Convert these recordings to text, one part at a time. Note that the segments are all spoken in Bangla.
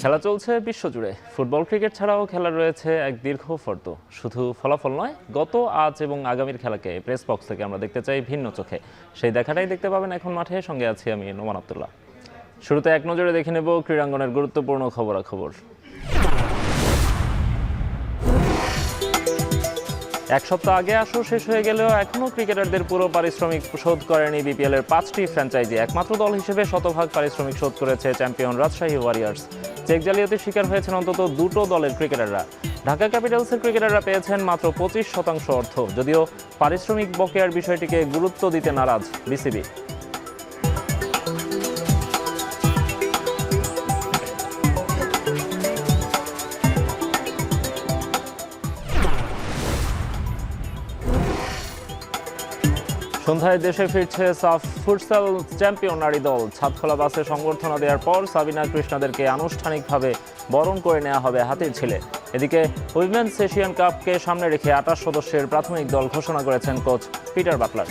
খেলা চলছে বিশ্বজুড়ে। ফুটবল ক্রিকেট ছাড়াও খেলা রয়েছে এক দীর্ঘ ফর্দ। শুধু ফলাফল নয়, গত আজ এবং আগামীর খেলাকে প্রেস বক্স থেকে আমরা দেখতে চাই ভিন্ন চোখে। সেই দেখাটাই দেখতে পাবেন এখন মাঠে। সঙ্গে আছি আমি নোমান আব্দুল্লাহ। শুরুতে এক নজরে দেখে নেব ক্রীড়াঙ্গনের গুরুত্বপূর্ণ খবরাখবর। এক সপ্তাহ আগে আসর শেষ হয়ে গেলেও এখনও ক্রিকেটারদের পুরো পারিশ্রমিক শোধ করেনি বিপিএল এর 5টি ফ্র্যাঞ্চাইজি। একমাত্র দল হিসেবে শতভাগ পারিশ্রমিক শোধ করেছে চ্যাম্পিয়ন রাজশাহী ওয়ারিয়র্স। চেক জালিয়াতির শিকার হয়েছেন অন্তত দুটো দলের ক্রিকেটাররা। ঢাকা ক্যাপিটালসের ক্রিকেটাররা পেয়েছেন মাত্র 25% অর্থ, যদিও পারিশ্রমিক বকেয়ার বিষয়টিকে গুরুত্ব দিতে নারাজ বিসিবি। সন্ধ্যায় দেশে ফিরছে সাফ ফুটসাল চ্যাম্পিয়ন নারী দল। ছাদখোলা বাসে সংবর্ধনা দেওয়ার পর সাবিনা কৃষ্ণাদেরকে আনুষ্ঠানিকভাবে বরণ করে নেওয়া হবে হাতির ছেলে। এদিকে উইমেন্স এশিয়ান কাপকে সামনে রেখে 28 সদস্যের প্রাথমিক দল ঘোষণা করেছেন কোচ পিটার বাটলার।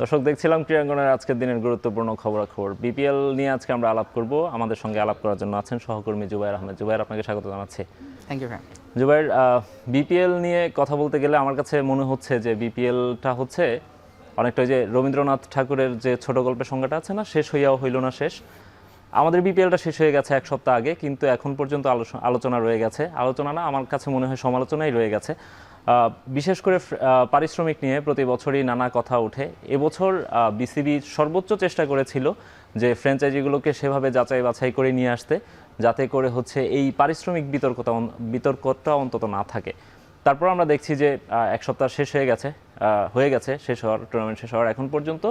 দর্শক, দেখছিলাম ক্রীড়াঙ্গনের আজকের দিনের গুরুত্বপূর্ণ খবরাখবর। বিপিএল নিয়ে আজকে আমরা আলাপ করব। আমাদের সঙ্গে আলাপ করার জন্য আছেন সহকর্মী জুবায়ের আহমেদ। জুবায়ের, আপনাকে স্বাগত জানাচ্ছি। Thank you. জুবায়ের, বিপিএল নিয়ে কথা বলতে গেলে আমার কাছে মনে হচ্ছে যে বিপিএলটা হচ্ছে অনেকটা যে রবীন্দ্রনাথ ঠাকুরের যে ছোট গল্পের সংজ্ঞাটা আছে না, শেষ হইয়াও হইল না শেষ। আমাদের বিপিএলটা শেষ হয়ে গেছে এক সপ্তাহ আগে, কিন্তু এখন পর্যন্ত আলোচনা রয়ে গেছে। আলোচনা না, আমার কাছে মনে হয় সমালোচনাই রয়ে গেছে। বিশেষ করে পারিশ্রমিক নিয়ে প্রতি বছরই নানা কথা ওঠে। এবছর বিসিবি সর্বোচ্চ চেষ্টা করেছিল যে ফ্র্যাঞ্চাইজিগুলোকে সেভাবে যাচাই বাছাই করে নিয়ে আসতে, যাতে করে হচ্ছে এই পারিশ্রমিক বিতর্কটা অন্তত না থাকে। তারপর আমরা দেখছি যে এক সপ্তাহ শেষ হয়ে গেছে শেষ হওয়ার টুর্নামেন্ট শেষ হওয়ার এখন পর্যন্ত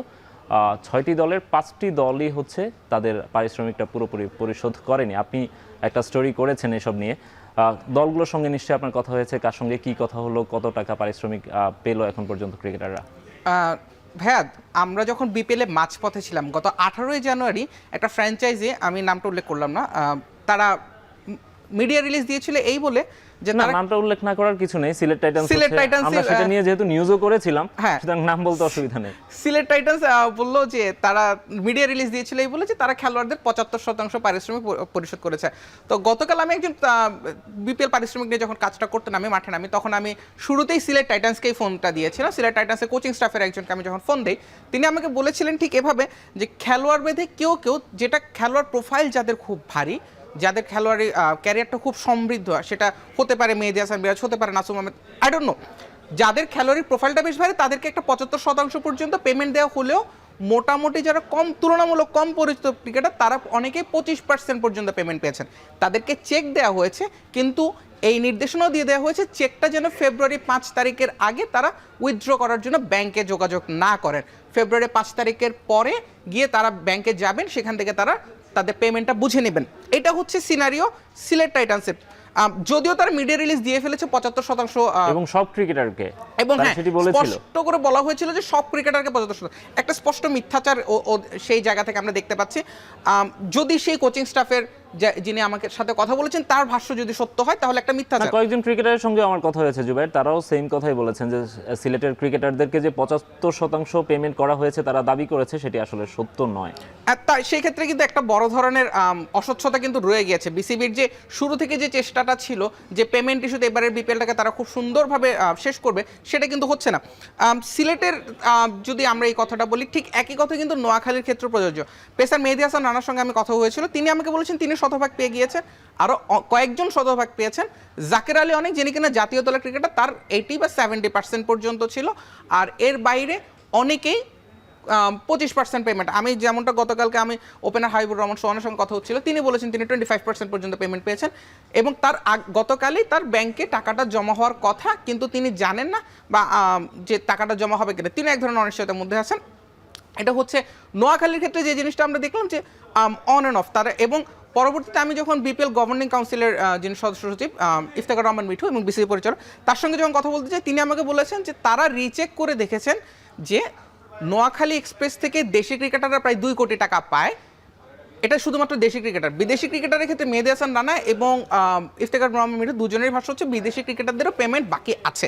6টি দলের 5টি দলই হচ্ছে তাদের পারিশ্রমিকটা পুরোপুরি পরিশোধ করেনি। আপনি একটা স্টোরি করেছেন এসব নিয়ে। দলগুলোর সঙ্গে নিশ্চয়ই আপনার কথা হয়েছে, কার সঙ্গে কি কথা হলো, কত টাকা পারিশ্রমিক পেলো এখন পর্যন্ত ক্রিকেটাররা? ভাইয়া, আমরা যখন বিপিএলে মাঝপথে ছিলাম গত 18ই জানুয়ারি একটা ফ্র্যাঞ্চাইজি, আমি নামটা উল্লেখ করলাম না, তারা মিডিয়া রিলিজ দিয়েছিল এই বলে যে নামটা উল্লেখ না করার কিছু নেই। সিলেট টাইটান্স, আমরা সেটা নিয়ে যেহেতু নিউজও করেছিলাম, সুতরাং নাম বলতে অসুবিধা নেই। সিলেট টাইটান্স বললো যে তারা মিডিয়া রিলিজ দিয়েছিল এই বলে যে তারা খেলোয়াড়দের 75% পারিশ্রমিক পরিশোধ করেছে। তো গতকাল আমি একজন বিপিএল পারিশ্রমিক নিয়ে যখন কাজটা করতে মাঠে নামি, তখন আমি শুরুতেই সিলেট টাইটান্সকেই ফোনটা দিয়েছিলাম। সিলেট টাইটান্সের কোচিং স্টাফের একজনকে আমি যখন ফোন দিই, তিনি আমাকে বলেছিলেন ঠিক এভাবে যে খেলোয়াড় বেঁধে কেউ যেটা খেলোয়াড় প্রোফাইল যাদের খুব ভারী, যাদের খেলোয়াড়ি ক্যারিয়ারটা খুব সমৃদ্ধ, সেটা হতে পারে মেহেদী হাসান মিরাজ, হতে পারে Nasum Ahmed, I don't know, যাদের খেলোয়াড়ি প্রোফাইলটা বেশ ভারী তাদেরকে একটা 75% পর্যন্ত পেমেন্ট দেওয়া হলেও মোটামুটি যারা তুলনামূলক কম পরিচিত ক্রিকেটার তারা অনেকেই 25% পর্যন্ত পেমেন্ট পেয়েছেন। তাদেরকে চেক দেওয়া হয়েছে, কিন্তু এই নির্দেশনাও দিয়ে দেওয়া হয়েছে চেকটা যেন ফেব্রুয়ারি 5 তারিখের আগে তারা উইথড্র করার জন্য ব্যাংকে যোগাযোগ না করেন। ফেব্রুয়ারি 5 তারিখের পরে গিয়ে তারা ব্যাংকে যাবেন, সেখান থেকে তারা তাদের পেমেন্টটা বুঝে নেবেন। এটা হচ্ছে সিনারিও সিলেট টাইটান্সের। যদিও তারা মিডিয়া রিলিজ দিয়ে ফেলেছে 75% এবং সব ক্রিকেটারকে, এবং স্পষ্ট করে বলা হয়েছিল যে সব ক্রিকেটারকে 75%। একটা স্পষ্ট মিথ্যাচার সেই জায়গা থেকে আমরা দেখতে পাচ্ছি। যদি সেই কোচিং স্টাফের যিনি আমাকে সাথে কথা বলেছেন তার ভাষ্য যদি সত্য হয় তাহলে একটা মিথ্যাচার। কয়েকজন ক্রিকেটারের সঙ্গে আমার কথা হয়েছে জুবাইর, তারাও সেম কথাই বলেছেন যে সিলেটের ক্রিকেটারদেরকে যে 75% পেমেন্ট করা হয়েছে তারা দাবি করেছে সেটি আসলে সত্য নয়। তাই সেই ক্ষেত্রে কিন্তু একটা বড় ধরনের অস্বচ্ছতা কিন্তু রয়ে গিয়েছে। বিসিবির যে শুরু থেকে যে চেষ্টাটা ছিল যে পেমেন্ট ইস্যুতে এবারের বিপিএলটাকে তারা খুব সুন্দরভাবে শেষ করবে, সেটা কিন্তু হচ্ছে না। সিলেটের যদি আমরা এই কথাটা বলি, ঠিক একই কথা কিন্তু নোয়াখালীর ক্ষেত্রে প্রযোজ্য। পেসার মেহেদী হাসান রানার সঙ্গে আমি কথা হয়েছিল, তিনি আমাকে বলেছেন তিনি শতভাগ পেয়ে গিয়েছেন, আরও কয়েকজন শতভাগ পেয়েছেন। জাকের আলী অনেক, যিনি কিনা জাতীয় দলের ক্রিকেটার, তার 80 বা 70% পর্যন্ত ছিল। আর এর বাইরে অনেকেই 25% পেমেন্ট। আমি যেমনটা গতকালকে আমি ওপেনার হাবিবুর রহমান সোহানের সঙ্গে কথা হচ্ছিল, তিনি বলেছেন তিনি 25% পর্যন্ত পেমেন্ট পেয়েছেন, এবং তার গতকালই তার ব্যাংকে টাকাটা জমা হওয়ার কথা, কিন্তু তিনি জানেন না বা যে টাকাটা জমা হবে কিনা, তিনি এক ধরনের অনিশ্চয়তার মধ্যে আছেন। এটা হচ্ছে নোয়াখালীর ক্ষেত্রে যে জিনিসটা আমরা দেখলাম যে অন অ্যান্ড অফ তারা। এবং পরবর্তীতে আমি যখন বিপিএল গভর্নিং কাউন্সিলের যিনি সদস্য সচিব ইফতেখার রহমান মিঠু এবং বিসিবি পরিচালক, তার সঙ্গে যখন কথা বলতে চাই, তিনি আমাকে বলেছেন যে তারা রিচেক করে দেখেছেন যে নোয়াখালী এক্সপ্রেস থেকে দেশি ক্রিকেটাররা প্রায় 2 কোটি টাকা পায়। এটা শুধুমাত্র দেশি ক্রিকেটার। বিদেশি ক্রিকেটারের ক্ষেত্রে মেহেদী হাসান রানা এবং ইফতেখার রহমান মিঠু দুজনেরই ভাষ্য হচ্ছে বিদেশি ক্রিকেটারদেরও পেমেন্ট বাকি আছে।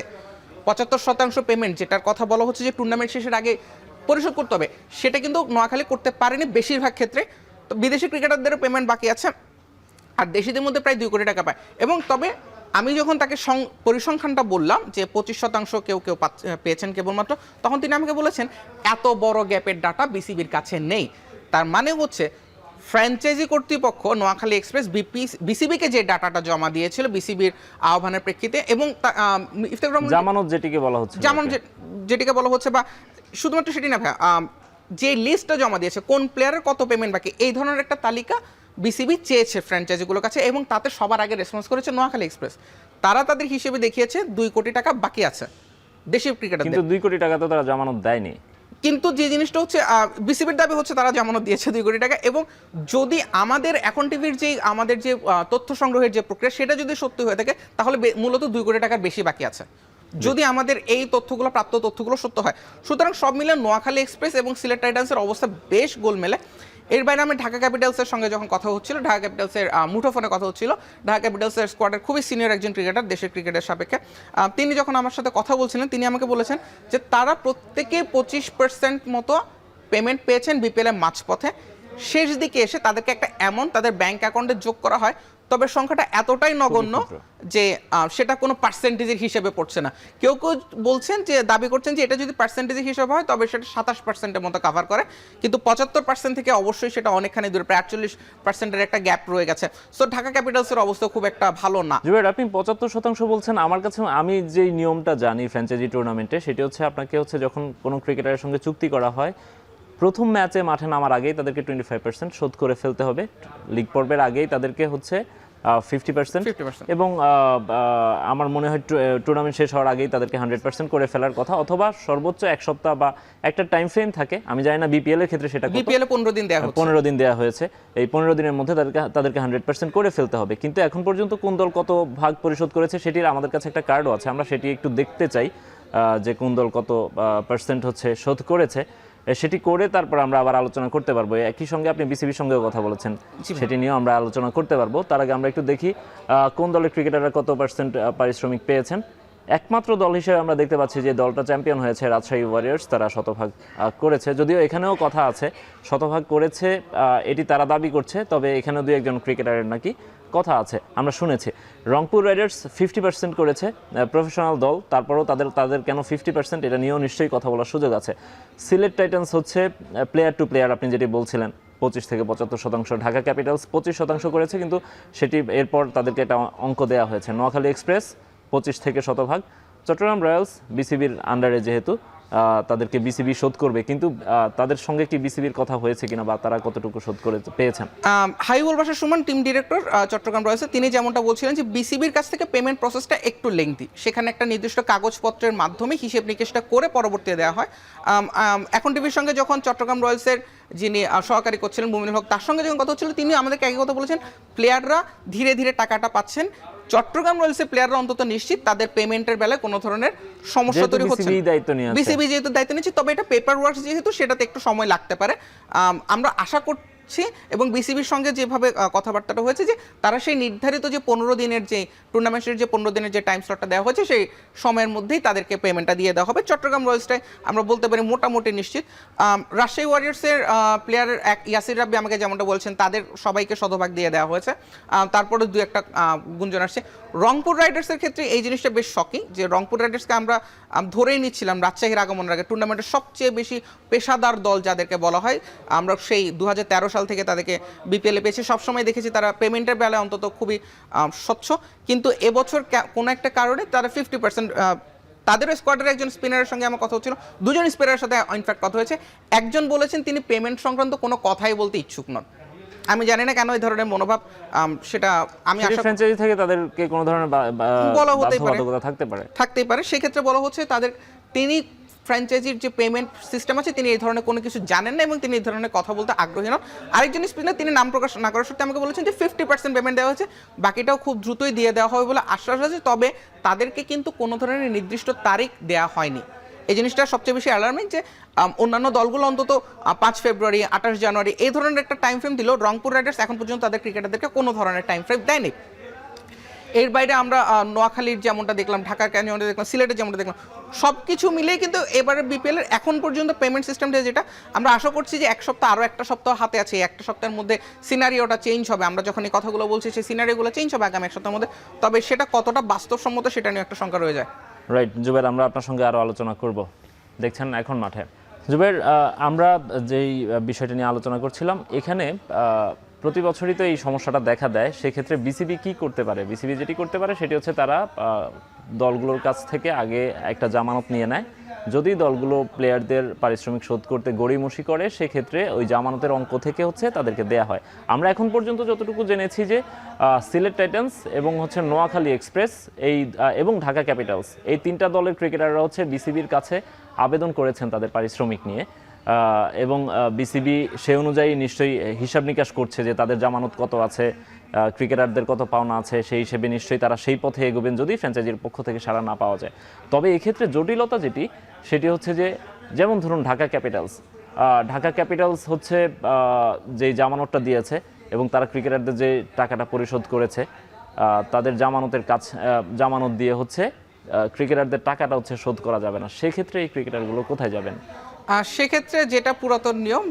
75% পেমেন্ট যেটার কথা বলা হচ্ছে যে টুর্নামেন্ট শেষের আগে পরিশোধ করতে হবে, সেটা কিন্তু নোয়াখালী করতে পারেনি বেশিরভাগ ক্ষেত্রে। তো বিদেশি ক্রিকেটারদেরও পেমেন্ট বাকি আছে, আর দেশিদের মধ্যে প্রায় 2 কোটি টাকা পায়। এবং তবে আমি যখন তাকে পরিসংখ্যানটা বললাম যে 25% কেউ কেউ পেয়েছেন কেবলমাত্র, তখন তিনি আমাকে বলেছেন এত বড় গ্যাপের ডাটা বিসিবির কাছে নেই। তার মানে হচ্ছে ফ্র্যাঞ্চাইজি কর্তৃপক্ষ নোয়াখালী এক্সপ্রেস বিসিবিকে যে ডাটাটা জমা দিয়েছিল বিসিবির আহ্বানের প্রেক্ষিতে, এবং ইফতেখার রহমান জামানত যেটিকে বলা হচ্ছে, যেটিকে বলা হচ্ছে, বা শুধুমাত্র সেটি না ভাই, যে লিস্টটা জমা দিয়েছে কোন প্লেয়ারের কত পেমেন্ট বাকি, এই ধরনের একটা তালিকা বিসিবি চেয়েছে ফ্র্যাঞ্চাইজিগুলোর কাছে, এবং তাতে সবার আগে রেসপন্স করেছে নোয়াখালী এক্সপ্রেস। তারা তাদের হিসেবে দেখিয়েছে 2 কোটি টাকা বাকি আছে দেশীয় ক্রিকেটারদের, কিন্তু 2 কোটি টাকা তো তারা জামানত দেয়নি। কিন্তু যে জিনিসটা হচ্ছে বিসিবির দাবি হচ্ছে তারা জামানত দিয়েছে 2 কোটি টাকা। এবং যদি আমাদের এখন টিভির যে আমাদের যে তথ্য সংগ্রহের যে প্রক্রিয়া সেটা যদি সত্যি হয়ে থাকে, তাহলে মূলত 2 কোটি টাকার বেশি বাকি আছে, যদি আমাদের এই তথ্যগুলো প্রাপ্ত তথ্যগুলো সত্য হয়। সুতরাং সব মিলে নোয়াখালী এক্সপ্রেস এবং সিলেট টাইটান্সের অবস্থা বেশ গোলমেলে। এর বাইরে আমি ঢাকা ক্যাপিটালসের সঙ্গে যখন কথা হচ্ছিল, ঢাকা ক্যাপিটালসের মুঠোফোনে কথা হচ্ছিল, ঢাকা ক্যাপিটালসের স্কোয়াডের খুবই সিনিয়র একজন ক্রিকেটার দেশের ক্রিকেটের সাপেক্ষে, তিনি যখন আমার সাথে কথা বলছিলেন, তিনি আমাকে বলেছেন যে তারা প্রত্যেকে 25% মতো পেমেন্ট পেয়েছেন বিপিএল এর মাঝপথে। শেষ দিকে এসে তাদেরকে একটা অ্যামাউন্ট তাদের ব্যাংক অ্যাকাউন্টে যোগ করা হয়, তবে সংখ্যাটা এতটাই নগণ্য যে সেটা কোনো পার্সেন্টেজের হিসেবে পড়ছে না। কেউ কেউ বলছেন যে দাবি করছেন যে এটা যদি পার্সেন্টেজের হিসাবে হয় তবে সেটা 27%-এর মতো কাভার করে, কিন্তু 75% থেকে অবশ্যই সেটা অনেকখানি দূরে, প্রায় 48%-এর একটা গ্যাপ রয়ে গেছে। সো ঢাকা ক্যাপিটালসের অবস্থা খুব একটা ভালো না। জুবের, আপনি 75% বলছেন, আমার কাছে আমি যেই নিয়মটা জানি ফ্র্যাঞ্চাইজি টুর্নামেন্টে, সেটি হচ্ছে আপনাকে হচ্ছে যখন কোনো ক্রিকেটারের সঙ্গে চুক্তি করা হয়, প্রথম ম্যাচে মাঠে নামার আগেই তাদেরকে 25% শোধ করে ফেলতে হবে, লিগ পর্বের আগেই তাদেরকে হচ্ছে 50%, এবং আমার মনে হয় টুর্নামেন্ট শেষ হওয়ার আগেই তাদেরকে 100% করে ফেলার কথা, অথবা সর্বোচ্চ 1 সপ্তাহ বা একটা টাইম ফ্রেম থাকে। আমি জানি না বিপিএল এর ক্ষেত্রে সেটা বিপিএল এ 15 দিন দেওয়া হচ্ছে, 15 দিন দেওয়া হয়েছে, এই 15 দিনের মধ্যে তাদেরকে 100% করে ফেলতে হবে। কিন্তু এখন পর্যন্ত কোন দল কত ভাগ পরিশোধ করেছে সেটির আমাদের কাছে একটা কার্ডও আছে, আমরা সেটি একটু দেখতে চাই যে কোন দল কত পার্সেন্ট হচ্ছে শোধ করেছে। সেটি করে তারপর আমরা আবার আলোচনা করতে পারবো। একই সঙ্গে আপনি বিসিবির সঙ্গেও কথা বলেছেন, সেটি নিয়েও আমরা আলোচনা করতে পারবো। তার আগে আমরা একটু দেখি কোন দলের ক্রিকেটাররা কত পার্সেন্ট পারিশ্রমিক পেয়েছেন। একমাত্র দল হিসেবে আমরা দেখতে পাচ্ছি যে দলটা চ্যাম্পিয়ন হয়েছে রাজশাহী ওয়ারিয়র্স, তারা শতভাগ করেছে। যদিও এখানেও কথা আছে শতভাগ করেছে এটি তারা দাবি করছে, তবে এখানে 2-1 ক্রিকেটারের নাকি কথা আছে, আমরা শুনেছি। রংপুর রাইডার্স 50% করেছে, প্রফেশনাল দল, তারপরেও তাদের কেন 50%, এটা নিয়েও নিশ্চয়ই কথা বলার সুযোগ আছে। সিলেট টাইটান্স হচ্ছে প্লেয়ার টু প্লেয়ার, আপনি যেটি বলছিলেন 25 থেকে 75%। ঢাকা ক্যাপিটালস 25% করেছে, কিন্তু সেটি এরপর তাদেরকে একটা অঙ্ক দেওয়া হয়েছে। নোয়াখালী এক্সপ্রেস 25 থেকে শতভাগ। চট্টগ্রাম রয়্যালস বিসিবির আন্ডারে যেহেতু তাদেরকে বিসিবি শোধ করবে, কিন্তু তাদের সঙ্গে কি বিসিবির কথা হয়েছে কিনা বা তারা কতটুকু শোধ করে পেয়েছেন? হাইবুল বাশার সুমন, টিম ডিরেক্টর চট্টগ্রাম রয়্যালসের, তিনি যেমনটা বলছিলেন যে বিসিবির কাছ থেকে পেমেন্ট প্রসেসটা একটু লেংথি, সেখানে একটা নির্দিষ্ট কাগজপত্রের মাধ্যমে হিসেব নিকেশটা করে পরবর্তীতে দেওয়া হয়। এখন টিভির সঙ্গে যখন চট্টগ্রাম রয়্যালসের যিনি সহকারী কোচ ছিলেন মুমিনুল হক, তার সঙ্গে যখন কথা হচ্ছিল, তিনি আমাদেরকে একই কথা বলেছেন, প্লেয়াররা ধীরে ধীরে টাকাটা পাচ্ছেন। চট্টগ্রাম রয়্যালসের প্লেয়াররা অন্তত নিশ্চিত তাদের পেমেন্টের বেলায় কোনো ধরনের সমস্যা তৈরি হচ্ছে না। বিসিবি যেহেতু দায়িত্ব নিচ্ছে, তবে এটা পেপার ওয়ার্ক যেহেতু সেটাতে একটু সময় লাগতে পারে। আমরা আশা করছি এবং বিসিবির সঙ্গে যেভাবে কথাবার্তাটা হয়েছে যে তারা সেই নির্ধারিত যে 15 দিনের যে টুর্নামেন্টের যে 15 দিনের যে টাইম স্লটটা দেওয়া হয়েছে সেই সময়ের মধ্যেই তাদেরকে পেমেন্টটা দিয়ে দেওয়া হবে। চট্টগ্রাম রয়্যালসটাই আমরা বলতে পারি মোটামুটি নিশ্চিত। রাজশাহী ওয়ারিয়র্সের প্লেয়ার ইয়াসির রাব্বি আমাকে যেমনটা বলছেন, তাদের সবাইকে শতভাগ দিয়ে দেওয়া হয়েছে। তারপরে 2-1 গুঞ্জন আসছে। রংপুর রাইডার্সের ক্ষেত্রে এই জিনিসটা বেশ শকিং যে রংপুর রাইডার্সকে আমরা ধরেই নিচ্ছিলাম রাজশাহীর আগমনের আগে টুর্নামেন্টের সবচেয়ে বেশি পেশাদার দল যাদেরকে বলা হয়। আমরা সেই 2013 সাল থেকে তাদেরকে বিপিএলে পেয়েছি, সবসময় দেখেছি তারা পেমেন্টের বেলায় অন্তত খুবই স্বচ্ছ। কিন্তু এবছর কোনো একটা কারণে তারা 50%, তাদের স্কোয়াডের একজন স্পিনারের সঙ্গে আমার কথা হচ্ছিল, 2জন স্পিনারের সাথে ইনফ্যাক্ট কথা হয়েছে। একজন বলেছেন তিনি পেমেন্ট সংক্রান্ত কোনো কথাই বলতে ইচ্ছুক নন। আমি জানি না কেন এই ধরনের মনোভাব, সেটা আমি আশা ফ্র্যাঞ্চাইজি থেকে তাদেরকে কোনো ধরনের বলা হতেই পারে, থাকতেই পারে। সেই ক্ষেত্রে বলা হচ্ছে তিনি ফ্র্যাঞ্চাইজির যে পেমেন্ট সিস্টেম আছে তিনি এই ধরনের কোনো কিছু জানেন না এবং তিনি এই ধরনের কথা বলতে আগ্রহী নন। আরেকজন স্পিনার তিনি নাম প্রকাশ না করার সত্ত্বে আমাকে বলেছেন যে 50% পেমেন্ট দেওয়া হয়েছে, বাকিটাও খুব দ্রুতই দিয়ে দেওয়া হবে বলে আশ্বাস আছে। তবে তাদেরকে কিন্তু কোনো ধরনের নির্দিষ্ট তারিখ দেওয়া হয়নি। এই জিনিসটা সবচেয়ে বেশি অ্যালার্মিং যে অন্যান্য দলগুলো অন্তত 5 ফেব্রুয়ারি 28 জানুয়ারি এই ধরনের একটা টাইম ফ্রেম দিল, রংপুর রাইডার্স এখন পর্যন্ত তাদের ক্রিকেটারদেরকে কোনো ধরনের টাইম ফ্রেম দেয়নি। এর বাইরে আমরা নোয়াখালীর যেমনটা দেখলাম, ঢাকার যেমনটা দেখলাম, সিলেটের যেমনটা দেখলাম, সব কিছু মিলিয়ে কিন্তু এবারে বিপিএল এর এখন পর্যন্ত পেমেন্ট সিস্টেমটা যেটা আমরা আশা করছি যে এক সপ্তাহ আরও একটা সপ্তাহ হাতে আছে, এই একটা সপ্তাহের মধ্যে সিনারিওটা চেঞ্জ হবে। আমরা যখন এই কথাগুলো বলছি সেই সিনারিওগুলো চেঞ্জ হবে আগামী এক সপ্তাহের মধ্যে, তবে সেটা কতটা বাস্তবসম্মত সেটা নিয়ে একটা শঙ্কা রয়ে যায়। রাইট জুবের, আমরা আপনার সঙ্গে আরও আলোচনা করব। দেখছেন এখন মাঠে। জুবের, আমরা যেই বিষয়টা নিয়ে আলোচনা করছিলাম, এখানে প্রতি বছরই তো এই সমস্যাটা দেখা দেয়। সেক্ষেত্রে বিসিবি কি করতে পারে? বিসিবি যেটি করতে পারে সেটি হচ্ছে তারা দলগুলোর কাছ থেকে আগে একটা জামানত নিয়ে নেয়। যদি দলগুলো প্লেয়ারদের পারিশ্রমিক শোধ করতে গড়িমসি করে, সেক্ষেত্রে ওই জামানতের অঙ্ক থেকে হচ্ছে তাদেরকে দেয়া হয়। আমরা এখন পর্যন্ত যতটুকু জেনেছি যে সিলেট টাইটান্স এবং হচ্ছে নোয়াখালী এক্সপ্রেস এবং ঢাকা ক্যাপিটালস, এই তিনটা দলের ক্রিকেটাররা হচ্ছে বিসিবির কাছে আবেদন করেছেন তাদের পারিশ্রমিক নিয়ে, এবং বিসিবি সে অনুযায়ী নিশ্চয়ই হিসাব নিকাশ করছে যে তাদের জামানত কত আছে, ক্রিকেটারদের কত পাওনা আছে, সেই হিসেবে নিশ্চয়ই তারা সেই পথে এগোবেন যদি ফ্র্যাঞ্চাইজির পক্ষ থেকে সাড়া না পাওয়া যায়। তবে এক্ষেত্রে জটিলতা সেটি হচ্ছে যে, যেমন ধরুন ঢাকা ক্যাপিটালস হচ্ছে যেই জামানতটা দিয়েছে এবং তারা ক্রিকেটারদের যে টাকাটা পরিশোধ করেছে, তাদের জামানত দিয়ে হচ্ছে ক্রিকেটারদের টাকাটা হচ্ছে শোধ করা যাবে না। সেক্ষেত্রে এই ক্রিকেটারগুলো কোথায় যাবেন? সেক্ষেত্রে যেটা পুরাতন নিয়ম,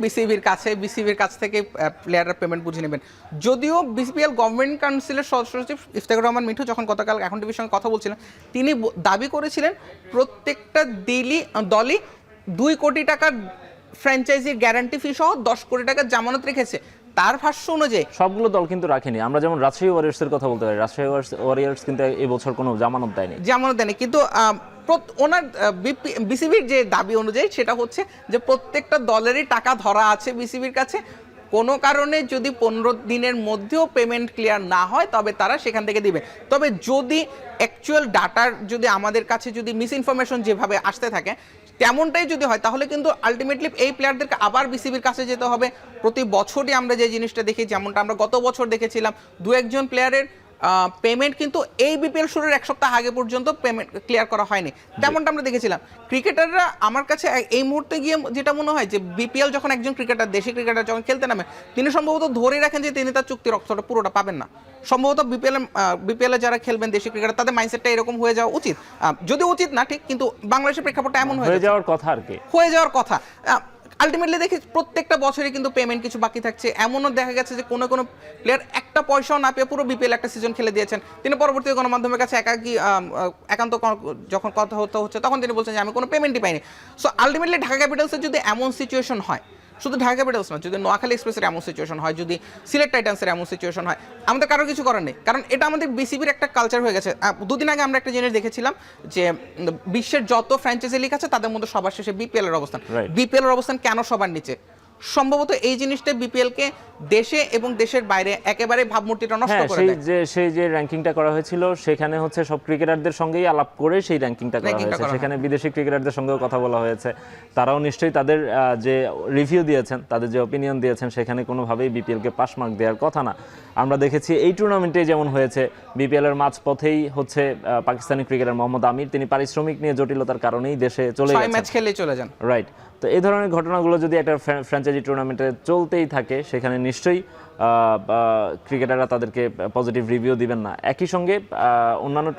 বিসিবির কাছ থেকে প্লেয়াররা পেমেন্ট বুঝে নেবেন। যদিও বিপিএল গভর্নমেন্ট কাউন্সিলের সদস্য সচিব ইফতেখার রহমান মিঠু যখন গতকাল এখন টিভির সঙ্গে কথা বলছিলেন, তিনি দাবি করেছিলেন প্রত্যেকটা দলই 2 কোটি টাকার ফ্র্যাঞ্চাইজির গ্যারান্টি ফি সহ 10 কোটি টাকার জামানত রেখেছে। তার ভাষ্য অনুযায়ী সবগুলো দল কিন্তু রাখেনি। আমরা যেমন রাজশাহী ওয়ারিয়র্সের কথা বলতে পারি, রাজশাহী ওয়ারিয়র্স কিন্তু এই বছর কোনো জামানত দেয়নি। কিন্তু ওনার বিসিবির যে দাবি অনুযায়ী সেটা হচ্ছে যে প্রত্যেকটা দলেরই টাকা ধরা আছে বিসিবির কাছে। কোনো কারণে যদি 15 দিনের মধ্যেও পেমেন্ট ক্লিয়ার না হয় তবে তারা সেখান থেকে দিবে। তবে যদি অ্যাকচুয়াল ডাটার যদি আমাদের কাছে যদি মিস ইনফরমেশন যেভাবে আসতে থাকে তেমনটাই যদি হয়, তাহলে কিন্তু আলটিমেটলি এই প্লেয়ারদেরকে আবার বিসিবির কাছে যেতে হবে। প্রতি বছরই আমরা যে জিনিসটা দেখি, যেমনটা আমরা গত বছর দেখেছিলাম, 2-1 প্লেয়ারের পেমেন্ট কিন্তু এই বিপিএল শুরুর এক সপ্তাহ আগে পর্যন্ত পেমেন্ট ক্লিয়ার করা হয়নি, তেমনটা আমরা দেখেছিলাম। ক্রিকেটাররা আমার কাছে এই মুহূর্তে গিয়ে যেটা মনে হয় যে বিপিএল যখন একজন ক্রিকেটার, দেশি ক্রিকেটার যখন খেলতে নামে, তিনি সম্ভবত ধরে রাখেন যে তিনি তার চুক্তির অর্থটা পুরোটা পাবেন না। সম্ভবত বিপিএলে যারা খেলবেন দেশি ক্রিকেটার, তাদের মাইন্ডসেটটা এরকম হয়ে যাওয়া উচিত। যদি উচিত না ঠিক, কিন্তু বাংলাদেশের প্রেক্ষাপটটা এমন হয়ে যাওয়ার কথা আর কি, হয়ে যাওয়ার কথা। আলটিমেটলি দেখি প্রত্যেকটা বছরই কিন্তু পেমেন্ট কিছু বাকি থাকছে। এমনও দেখা গেছে যে কোনো প্লেয়ার একটা পয়সাও না পেয়ে পুরো বিপিএল একটা সিজন খেলে দিয়েছেন। তিনি পরবর্তী গণমাধ্যমের কাছে একান্ত যখন কথা হচ্ছে তখন তিনি বলছেন যে আমি কোনো পেমেন্টই পাইনি। সো আলটিমেটলি ঢাকা ক্যাপিটালসের যদি এমন সিচুয়েশন হয়, শুধু ঢাকা ক্যাপিটালস না, যদি নোয়াখালী এক্সপ্রেসের এমন সিচুয়েশন হয়, যদি সিলেট টাইটান্সের এমন সিচুয়েশন হয়, আমাদের কারো কিছু করার নেই, কারণ এটা আমাদের বিসিবির একটা কালচার হয়ে গেছে। 2 দিন আগে আমরা একটা জিনিস দেখেছিলাম যে বিশ্বের যত ফ্র্যাঞ্চাইজি লিগ আছে তাদের মধ্যে সবার শেষে বিপিএল এর অবস্থান। বিপিএল এর অবস্থান কেন সবার নিচে? সম্ভবত এই জিনিসটা বিপিএল কে দেশে এবং দেশের বাইরে একেবারে ভাবমূর্তিটা নষ্ট করে দেয়। সেই যে র্যাঙ্কিংটা করা হয়েছিল সেখানে হচ্ছে সব ক্রিকেটারদের সঙ্গেই আলাপ করে সেই র্যাঙ্কিংটা করা হয়েছে। সেখানে বিদেশি ক্রিকেটারদের সঙ্গেও কথা বলা হয়েছে, তারাও নিশ্চয়ই তাদের যে রিভিউ দিয়েছেন, তাদের যে অপিনিয়ন দিয়েছেন, সেখানে কোনোভাবেই বিপিএল কে পাস মার্ক দেওয়ার কথা না। আমরা দেখেছি এই টুর্নামেন্টে যেমন হয়েছে, বিপিএল এর মাঝপথেই হচ্ছে পাকিস্তানি ক্রিকেটার মোহাম্মদ আমির, তিনি পারিশ্রমিক নিয়ে জটিলতার কারণেই দেশে চলে গেছেন, 6 ম্যাচ খেলে চলে যান। রাইট। তো এই ধরনের ঘটনাগুলো যদি একটা ফ্র্যাঞ্চাইজি টুর্নামেন্টে চলতেই থাকে, সেখানে নিশ্চয়ই ক্রিকেটাররা তাদেরকে পজিটিভ রিভিউ দিবেন না। একই সঙ্গে অন্যান্য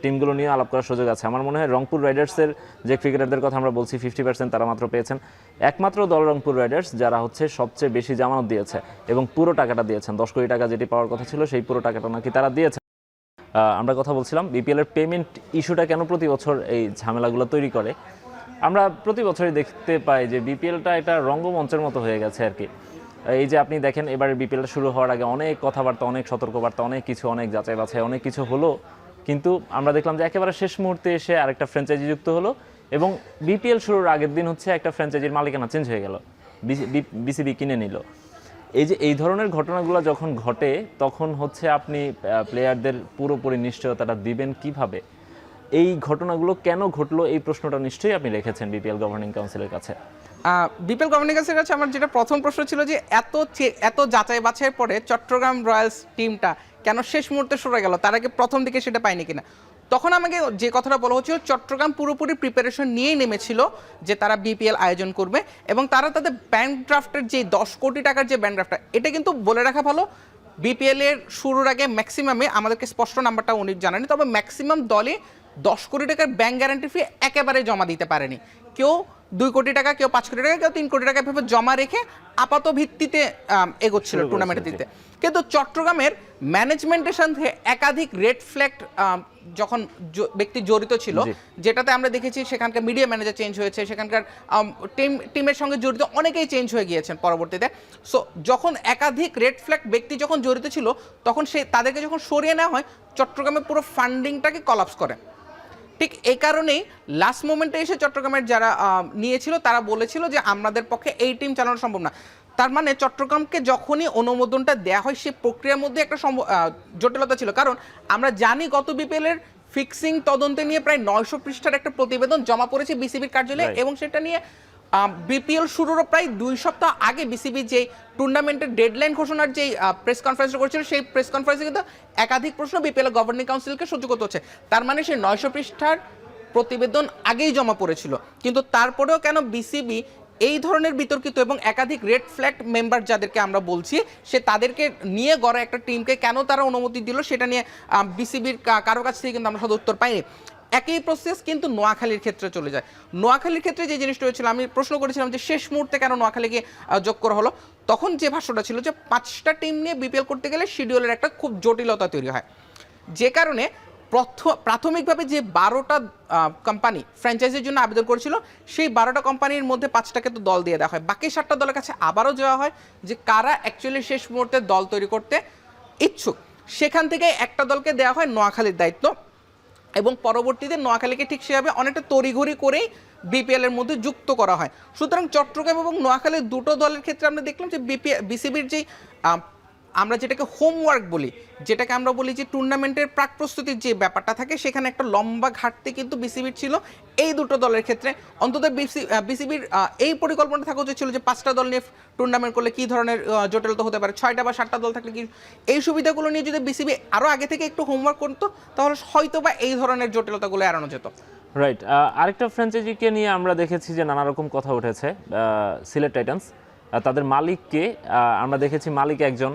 টিমগুলো নিয়ে আলাপ করার সুযোগ আছে। আমার মনে হয় রংপুর রাইডার্সের যে ক্রিকেটারদের কথা আমরা বলছি 50% তারা মাত্র পেয়েছেন। একমাত্র দল রংপুর রাইডার্স যারা হচ্ছে সবচেয়ে বেশি জামানত দিয়েছে এবং পুরো টাকাটা দিয়েছেন। 10 কোটি টাকা যেটি পাওয়ার কথা ছিল সেই পুরো টাকাটা নাকি তারা দিয়েছে। আমরা কথা বলছিলাম বিপিএল এর পেমেন্ট ইস্যুটা কেন প্রতি বছর এই ঝামেলাগুলো তৈরি করে। আমরা প্রতি বছরই দেখতে পাই যে বিপিএলটা একটা রঙ্গমঞ্চের মতো হয়ে গেছে আর কি। এই যে আপনি দেখেন, এবারে বিপিএল শুরু হওয়ার আগে অনেক কথাবার্তা, অনেক সতর্কবার্তা, অনেক কিছু, অনেক যাচাই বাছাই, অনেক কিছু হলো, কিন্তু আমরা দেখলাম যে একেবারে শেষ মুহূর্তে এসে আরেকটা ফ্র্যাঞ্চাইজি যুক্ত হলো এবং বিপিএল শুরুর আগের দিন হচ্ছে একটা ফ্র্যাঞ্চাইজির মালিকানা চেঞ্জ হয়ে গেল, বিসিবি কিনে নিল। এই ধরনের ঘটনাগুলো যখন ঘটে তখন হচ্ছে আপনি প্লেয়ারদের পুরোপুরি নিশ্চয়তাটা দিবেন কিভাবে? এই ঘটনাগুলো কেন ঘটলো, এই প্রশ্নটা নিশ্চয়ই আপনি রেখেছেন বিপিএল গভর্নিং কাউন্সিলের কাছে। বিপিএল গভর্নিং কাউন্সিলের কাছে আমার যেটা প্রথম প্রশ্ন ছিল যে এত যাচাই বাছাইয়ের পরে চট্টগ্রাম রয়্যালস টিমটা কেন শেষ মুহূর্তে সরে গেল, তার আগে প্রথম দিকে সেটা পায়নি কিনা। তখন আমাকে যে কথাটা বলা হচ্ছিল, চট্টগ্রাম পুরোপুরি প্রিপারেশন নিয়েই নেমেছিল যে তারা বিপিএল আয়োজন করবে এবং তারা তাদের ব্যাংক ড্রাফটের যে 10 কোটি টাকার যে ব্যাংক ড্রাফটটা, এটা কিন্তু বলে রাখা ভালো, বিপিএল এর শুরুর আগে ম্যাক্সিমামে আমাদেরকে স্পষ্ট নাম্বারটা উনি জানানি, তবে ম্যাক্সিমাম দলে 10 কোটি টাকার ব্যাংক গ্যারান্টি ফি একেবারে জমা দিতে পারেনি। কেউ 2 কোটি টাকা, কেউ 5 কোটি টাকা, কেউ 3 কোটি টাকা ভেবে জমা রেখে আপাত ভিত্তিতে এগোচ্ছিল টুর্নামেন্টের দিতে। কিন্তু চট্টগ্রামের ম্যানেজমেন্টের সাথে একাধিক রেড ফ্ল্যাগ যখন ব্যক্তি জড়িত ছিল, যেটাতে আমরা দেখেছি সেখানকার মিডিয়া ম্যানেজার চেঞ্জ হয়েছে, সেখানকার টিমের সঙ্গে জড়িত অনেকেই চেঞ্জ হয়ে গিয়েছেন পরবর্তীতে। সো যখন একাধিক রেড ফ্ল্যাগ ব্যক্তি যখন জড়িত ছিল, তখন তাদেরকে যখন সরিয়ে নেওয়া হয়, চট্টগ্রামে পুরো ফান্ডিংটাকে কলাপস করে। ঠিক এই কারণেই লাস্ট মোমেন্টে এসে চট্টগ্রামের যারা নিয়েছিল তারা বলেছিল যে আমাদের পক্ষে এই টিম চালানো সম্ভব না। তার মানে চট্টগ্রামকে যখনই অনুমোদনটা দেওয়া হয়, সেই প্রক্রিয়ার মধ্যে একটা জটিলতা ছিল। কারণ আমরা জানি গত বিপিএল এর ফিক্সিং তদন্তে নিয়ে প্রায় 900 পৃষ্ঠার একটা প্রতিবেদন জমা পড়েছে বিসিবির কার্যালয়ে, এবং সেটা নিয়ে বিপিএল শুরুরও প্রায় 2 সপ্তাহ আগে বিসিবি যে টুর্নামেন্টের ডেডলাইন ঘোষণার যে প্রেস কনফারেন্স করেছিল, সেই প্রেস কনফারেন্সে কিন্তু একাধিক প্রশ্ন বিপিএল গভর্নিং কাউন্সিলকে সহ্য করতে হচ্ছে। তার মানে সেই 900 পৃষ্ঠার প্রতিবেদন আগেই জমা পড়েছিল। কিন্তু তারপরেও কেন বিসিবি এই ধরনের বিতর্কিত এবং একাধিক রেড ফ্ল্যাগ মেম্বার যাদেরকে আমরা বলছি, সে তাদেরকে নিয়ে গড়া একটা টিমকে কেন তারা অনুমতি দিল, সেটা নিয়ে বিসিবির কারো কাছ থেকে কিন্তু আমরা সদ উত্তর পাইনি। একই প্রসেস কিন্তু নোয়াখালীর ক্ষেত্রে চলে যায়। নোয়াখালীর ক্ষেত্রে যে জিনিসটা হয়েছিল, আমি প্রশ্ন করেছিলাম যে শেষ মুহূর্তে কেন নোয়াখালীকে যোগ করা হলো, তখন যে ভাষ্যটা ছিল যে 5টা টিম নিয়ে বিপিএল করতে গেলে শিডিউলের একটা খুব জটিলতা তৈরি হয়, যে কারণে প্রাথমিকভাবে যে 12টা কোম্পানি ফ্র্যাঞ্চাইজির জন্য আবেদন করেছিল, সেই 12টা কোম্পানির মধ্যে 5টাকে তো দল দিয়ে দেওয়া হয়, বাকি 7টা দলের কাছে আবারও যাওয়া হয় যে কারা অ্যাকচুয়ালি শেষ মুহূর্তে দল তৈরি করতে ইচ্ছুক। সেখান থেকে একটা দলকে দেওয়া হয় নোয়াখালীর দায়িত্ব, এবং পরবর্তীতে নোয়াখালীকে ঠিক সেভাবে অনেকটা তড়িঘড়ি করেই বিপিএল এর মধ্যে যুক্ত করা হয়। সুতরাং চট্টগ্রাম এবং নোয়াখালীর দুটো দলের ক্ষেত্রে আমরা দেখলাম যে বিসিবির যেই আমরা যেটাকে হোমওয়ার্ক বলি, যেটাকে আমরা বলি যে টুর্নামেন্টের প্রাক প্রস্তুতির যে ব্যাপারটা থাকে, সেখানে একটা লম্বা ঘাটতি কিন্তু বিসিবির ছিল এই দুটো দলের ক্ষেত্রে। অন্তত বিসিবির এই পরিকল্পনা থাকা উচিত ছিল যে 5টা দল নিয়ে টুর্নামেন্ট করলে কী ধরনের জটিলতা হতে পারে, 6টা বা 7টা দল থাকলে কি, এই সুবিধাগুলো নিয়ে যদি বিসিবি আরও আগে থেকে একটু হোমওয়ার্ক করতো, তাহলে হয়তো বা এই ধরনের জটিলতাগুলো এড়ানো যেত। রাইট। আরেকটা ফ্র্যাঞ্চাইজিকে নিয়ে আমরা দেখেছি যে নানা রকম কথা উঠেছে, সিলেট টাইটান্স। তাদের মালিককে আমরা দেখেছি, মালিক একজন,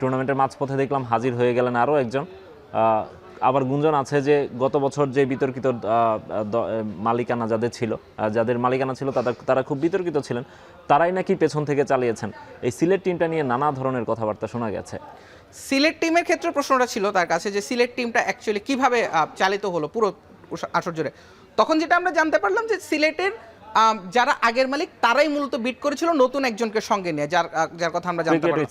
টুর্নামেন্টের মাঝপথে দেখলাম হাজির হয়ে গেলেন আরও একজন। আবার গুঞ্জন আছে যে গত বছর যে বিতর্কিত মালিকানা যাদের মালিকানা ছিল তারা খুব বিতর্কিত ছিলেন, তারাই নাকি পেছন থেকে চালিয়েছেন। এই সিলেট টিমটা নিয়ে নানা ধরনের কথাবার্তা শোনা গেছে। সিলেট টিমের ক্ষেত্রে প্রশ্নটা ছিল তার কাছে যে সিলেট টিমটা অ্যাকচুয়ালি কিভাবে চালিত হলো পুরো আসর জুড়ে। তখন যেটা আমরা জানতে পারলাম যে সিলেটের যারা আগের মালিক তারাই মূলত বিট করেছিল নতুন একজনকে সঙ্গে নিয়ে, যার কথা আমরা জানতে পারলাম,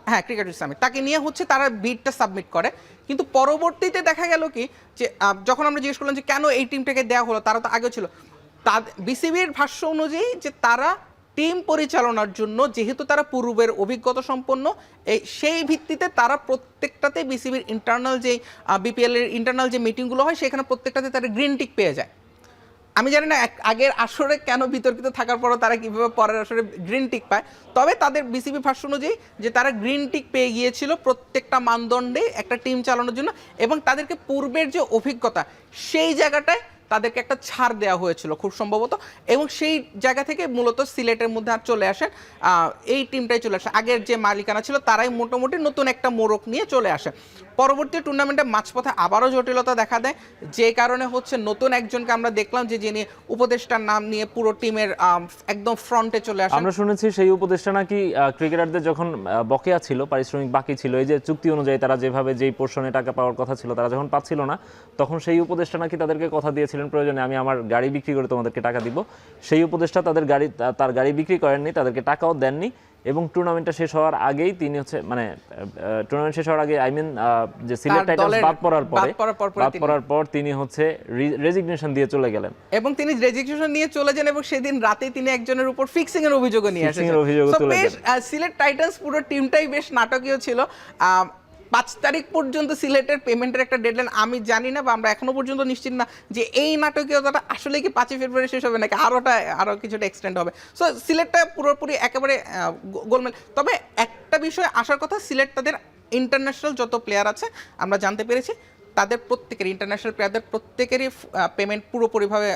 হ্যাঁ, ক্রিকেট ইসলামী, তাকে নিয়ে হচ্ছে তারা বিটটা সাবমিট করে। কিন্তু পরবর্তীতে দেখা গেল কি যে যখন আমরা জিজ্ঞেস করলাম যে কেন এই টিমটাকে দেওয়া হলো, তারা তো আগে ছিল, বিসিবির ভাষ্য অনুযায়ী যে তারা টিম পরিচালনার জন্য, যেহেতু তারা পূর্বের অভিজ্ঞতা সম্পন্ন, সেই ভিত্তিতে তারা প্রত্যেকটাতে বিসিবির ইন্টারনাল যে বিপিএল এর ইন্টারনাল যে মিটিংগুলো হয়, সেখানে প্রত্যেকটাতে তারা গ্রিন টিক পেয়ে যায়। আমি জানি না আগের আসরে কেন বিতর্কিত থাকার পরও তারা কীভাবে পরের আসরে গ্রিন টিক পায়, তবে তাদের বিসিবি ভাষ্য অনুযায়ী যে তারা গ্রিন টিক পেয়ে গিয়েছিল প্রত্যেকটা মানদণ্ডে একটা টিম চালানোর জন্য, এবং তাদেরকে পূর্বের যে অভিজ্ঞতা সেই জায়গাটায় তাদেরকে একটা ছাড় দেওয়া হয়েছিল খুব সম্ভবত, এবং সেই জায়গা থেকে মূলত সিলেটের মধ্যে আর চলে আসেন, এই টিমটাই চলে আসে। আগের যে মালিকানা ছিল তারাই মোটামুটি নতুন একটা মোড়ক নিয়ে চলে আসে। পরবর্তী টুর্নামেন্টে মাঝপথে আবারও জটিলতা দেখা দেয়, যে কারণে হচ্ছে নতুন একজনকে আমরা দেখলাম যে যিনি উপদেষ্টার নাম নিয়ে পুরো টিমের একদম ফ্রন্টে চলে আসে। আমরা শুনেছি সেই উপদেষ্টা নাকি ক্রিকেটারদের যখন বকেয়া ছিল, পারিশ্রমিক বাকি ছিল, এই যে চুক্তি অনুযায়ী তারা যেভাবে যেই পোর্শনে টাকা পাওয়ার কথা ছিল তারা যখন পাচ্ছিল না, তখন সেই উপদেষ্টা নাকি তাদেরকে কথা দিয়েছিলেন প্রয়োজনে আমি আমার গাড়ি বিক্রি করে তোমাদেরকে টাকা দিব। সেই উপদেষ্টা তার গাড়ি বিক্রি করেননি, তাদেরকে টাকাও দেননি, এবং টুর্নামেন্টটা শেষ হওয়ার আগেই তিনি হচ্ছে টুর্নামেন্ট শেষ হওয়ার আগে যে সিলেট টাইটান্স বাদ পড়ার পর তিনি হচ্ছে রেজিগনেশন দিয়ে চলে গেলেন, এবং তিনি রেজিগনেশন নিয়ে চলে যান, এবং সেদিন রাতেই তিনি একজনের উপর ফিক্সিং এর অভিযোগও নিয়ে আসেন। সিলেট টাইটান্স পুরো টিমটাই বেশ নাটকীয় ছিল। 5 তারিখ পর্যন্ত সিলেটের পেমেন্টের একটা ডেডলাইন, আমি জানি না বা আমরা এখনো পর্যন্ত নিশ্চিত না যে এই নাটকীয়তাটা আসলে কি 5 ফেব্রুয়ারি শেষ হবে নাকি আরও কিছুটা এক্সটেন্ড হবে। সো সিলেটটা পুরোপুরি একেবারে গোলমেল। তবে একটা বিষয় আসার কথা, সিলেট তাদের ইন্টারন্যাশনাল যত প্লেয়ার আছে আমরা জানতে পেরেছি, তাদের প্রত্যেকেরই ইন্টারন্যাশনাল প্লেয়ারদের প্রত্যেকেরই পেমেন্ট পুরোপুরিভাবে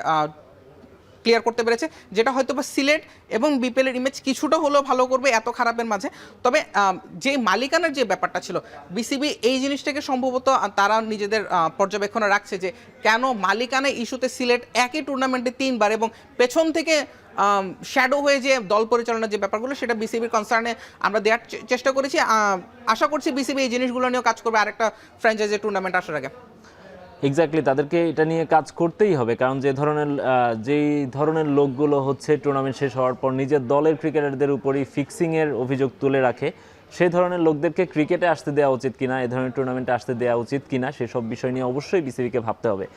ক্লিয়ার করতে পেরেছে, যেটা হয়তো বা সিলেট এবং বিপিএল এর ইমেজ কিছুটা হলেও ভালো করবে এত খারাপের মাঝে। তবে যে মালিকানার যে ব্যাপারটা ছিল, বিসিবি এই জিনিসটাকে সম্ভবত তারা নিজেদের পর্যবেক্ষণে রাখছে যে কেন মালিকানা ইস্যুতে সিলেট একই টুর্নামেন্টে 3 বার এবং পেছন থেকে শ্যাডো হয়ে যে দল পরিচালনার যে ব্যাপারগুলো সেটা বিসিবির কনসার্নে আমরা দেওয়ার চেষ্টা করেছি। আশা করছি বিসিবি এই জিনিসগুলো নিয়েও কাজ করবে আরেকটা ফ্র্যাঞ্চাইজি টুর্নামেন্ট আসার আগে। এক্স্যাক্টলি, তাদেরকে এটা নিয়ে কাজ করতেই হবে, কারণ যেই ধরনের লোকগুলো হচ্ছে টুর্নামেন্ট শেষ হওয়ার পর নিজের দলের ক্রিকেটারদের উপরই ফিক্সিংয়ের অভিযোগ তুলে রাখে, সেই ধরনের লোকদেরকে ক্রিকেটে আসতে দেওয়া উচিত কিনা, এই ধরনের টুর্নামেন্টে আসতে দেওয়া উচিত কিনা, সেসব বিষয় নিয়ে অবশ্যই বিসিবিকে ভাবতে হবে।